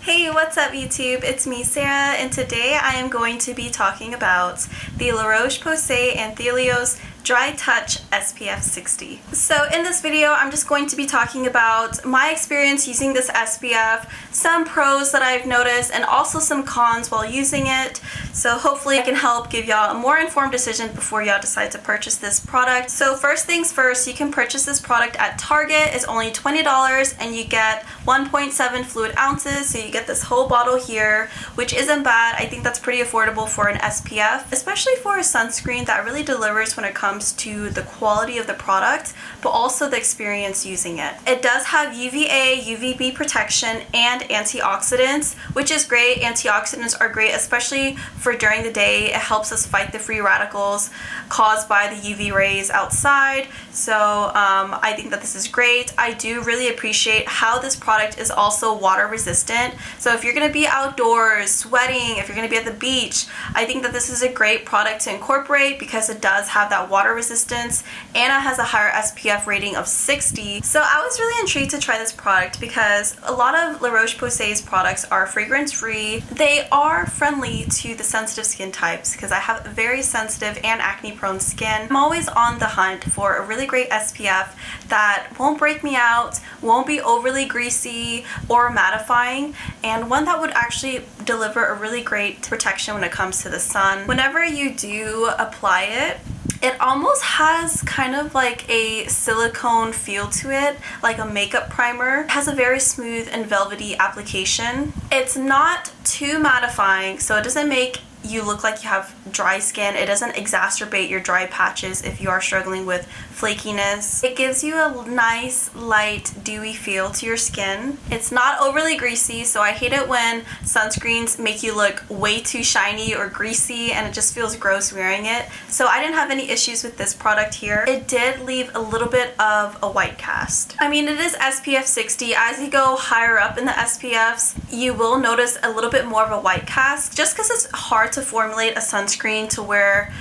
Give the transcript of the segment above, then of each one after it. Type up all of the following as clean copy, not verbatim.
Hey, what's up YouTube? It's me, Sarah, and today I am going to be talking about the La Roche-Posay Anthelios Dry Touch SPF 60. So in this video, I'm just going to be talking about my experience using this SPF, some pros that I've noticed, and also some cons while using it. So hopefully I can help give y'all a more informed decision before y'all decide to purchase this product. So first things first, you can purchase this product at Target. It's only $20 and you get 1.7 fluid ounces. So you get this whole bottle here, which isn't bad. I think that's pretty affordable for an SPF, especially for a sunscreen that really delivers when it comes to the quality of the product, but also the experience using it. It does have UVA, UVB protection, and antioxidants, which is great. Antioxidants are great, especially for during the day. It helps us fight the free radicals caused by the UV rays outside. So I think that this is great. I do really appreciate how this product is also water resistant. So if you're going to be outdoors sweating, if you're going to be at the beach, I think that this is a great product to incorporate because it does have that water resistance and it has a higher SPF rating of 60. So I was really intrigued to try this product because a lot of La Roche-Posay's products are fragrance free. They are friendly to the sensitive skin types because I have very sensitive and acne prone skin. I'm always on the hunt for a really great SPF that won't break me out, won't be overly greasy or mattifying, and one that would actually deliver a really great protection when it comes to the sun. Whenever you do apply it, it almost has kind of like a silicone feel to it, like a makeup primer. It has a very smooth and velvety application. It's not too mattifying, so it doesn't make you look like you have dry skin. It doesn't exacerbate your dry patches if you are struggling with flakiness. It gives you a nice, light, dewy feel to your skin. It's not overly greasy, so I hate it when sunscreens make you look way too shiny or greasy and it just feels gross wearing it. So I didn't have any issues with this product here. It did leave a little bit of a white cast. I mean, it is SPF 60. As you go higher up in the SPFs, you will notice a little bit more of a white cast just because it's hard to formulate a sunscreen to where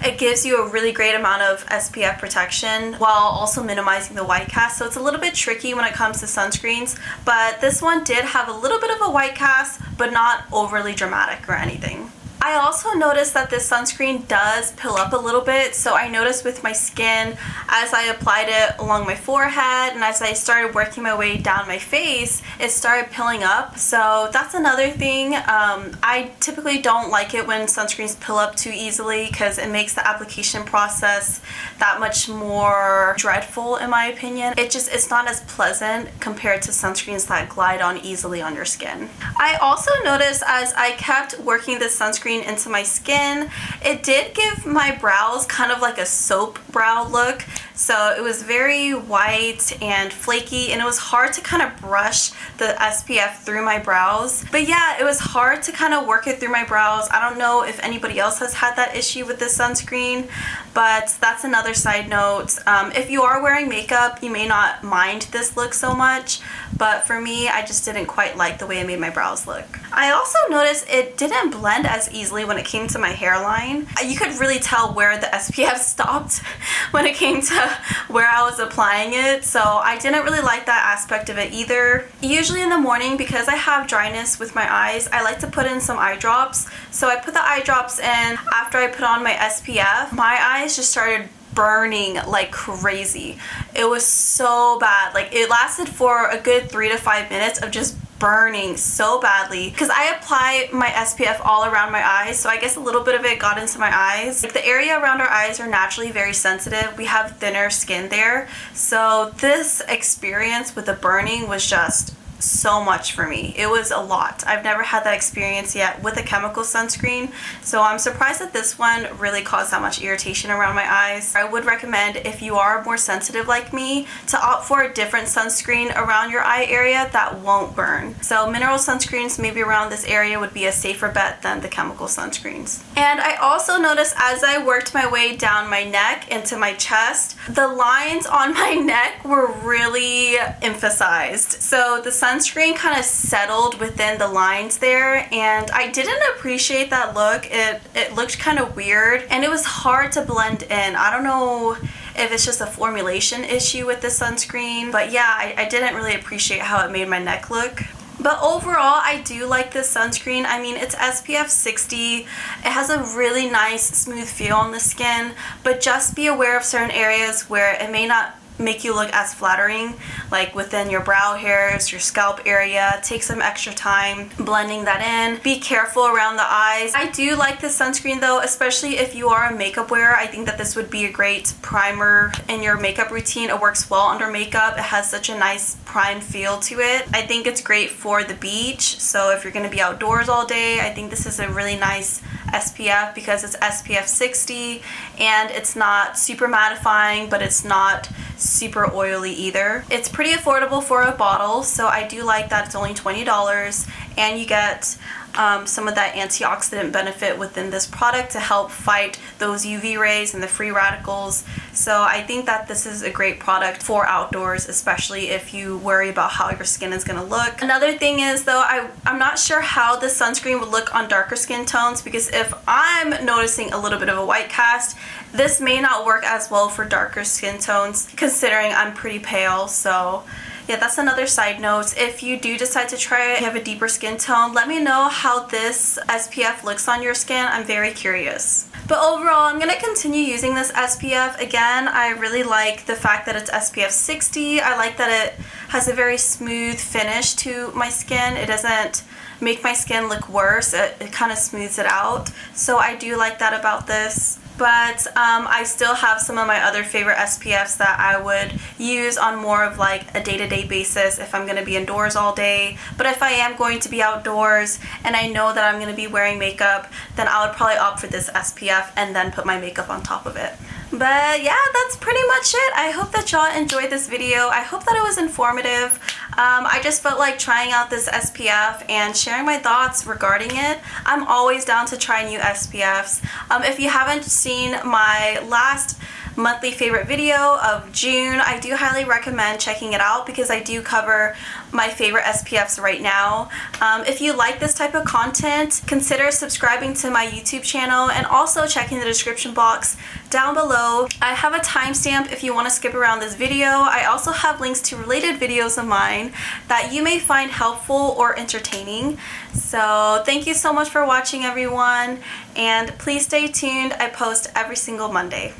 it gives you a really great amount of SPF protection while also minimizing the white cast. So it's a little bit tricky when it comes to sunscreens, but this one did have a little bit of a white cast, but not overly dramatic or anything. I also noticed that this sunscreen does pill up a little bit, so I noticed with my skin as I applied it along my forehead and as I started working my way down my face, it started pilling up. So that's another thing. I typically don't like it when sunscreens pill up too easily because it makes the application process that much more dreadful in my opinion. It's not as pleasant compared to sunscreens that glide on easily on your skin. I also noticed as I kept working this sunscreen into my skin, it did give my brows kind of like a soap brow look. So it was very white and flaky and it was hard to kind of brush the SPF through my brows. But yeah, it was hard to kind of work it through my brows. I don't know if anybody else has had that issue with this sunscreen, but that's another side note. If you are wearing makeup, you may not mind this look so much, but for me, I just didn't quite like the way it made my brows look. I also noticed it didn't blend as easily when it came to my hairline. You could really tell where the SPF stopped when it came to where I was applying it, so I didn't really like that aspect of it either. Usually in the morning, because I have dryness with my eyes, I like to put in some eye drops. So I put the eye drops in after I put on my SPF. My eyes just started burning like crazy. It was so bad. Like it lasted for a good 3 to 5 minutes of just burning so badly because I apply my SPF all around my eyes, so I guess a little bit of it got into my eyes. Like the area around our eyes are naturally very sensitive. We have thinner skin there, so this experience with the burning was just so much for me. It was a lot. I've never had that experience yet with a chemical sunscreen, so I'm surprised that this one really caused that much irritation around my eyes. I would recommend, if you are more sensitive like me, to opt for a different sunscreen around your eye area that won't burn. So mineral sunscreens maybe around this area would be a safer bet than the chemical sunscreens. And I also noticed as I worked my way down my neck into my chest, the lines on my neck were really emphasized. So the sunscreen kind of settled within the lines there, and I didn't appreciate that look. It looked kind of weird and it was hard to blend in. I don't know if it's just a formulation issue with the sunscreen, but yeah, I didn't really appreciate how it made my neck look. But overall, I do like this sunscreen. I mean, it's SPF 60. It has a really nice smooth feel on the skin, but just be aware of certain areas where it may not make you look as flattering, like within your brow hairs, your scalp area. Take some extra time blending that in. Be careful around the eyes. I do like this sunscreen though, especially if you are a makeup wearer. I think that this would be a great primer in your makeup routine. It works well under makeup. It has such a nice prime feel to it. I think it's great for the beach, so if you're going to be outdoors all day, I think this is a really nice SPF because it's SPF 60 and it's not super mattifying, but it's not super oily either. It's pretty affordable for a bottle, so I do like that it's only $20 and you get some of that antioxidant benefit within this product to help fight those UV rays and the free radicals. So I think that this is a great product for outdoors, especially if you worry about how your skin is going to look. Another thing is though, I'm not sure how this sunscreen would look on darker skin tones, because if I'm noticing a little bit of a white cast, this may not work as well for darker skin tones considering I'm pretty pale. So yeah, that's another side note. If you do decide to try it, you have a deeper skin tone, let me know how this SPF looks on your skin. I'm very curious. But overall, I'm going to continue using this SPF. Again, I really like the fact that it's SPF 60. I like that it has a very smooth finish to my skin. It doesn't make my skin look worse. It kind of smooths it out. So I do like that about this. But I still have some of my other favorite SPFs that I would use on more of like a day-to-day basis if I'm going to be indoors all day. But if I am going to be outdoors and I know that I'm going to be wearing makeup, then I would probably opt for this SPF and then put my makeup on top of it. But yeah, that's pretty much it. I hope that y'all enjoyed this video. I hope that it was informative. I just felt like trying out this SPF and sharing my thoughts regarding it. I'm always down to try new SPFs. If you haven't seen my last monthly favorite video of June, I do highly recommend checking it out because I do cover my favorite SPFs right now. If you like this type of content, consider subscribing to my YouTube channel and also checking the description box down below. I have a timestamp if you want to skip around this video. I also have links to related videos of mine that you may find helpful or entertaining. So thank you so much for watching, everyone, and please stay tuned. I post every single Monday.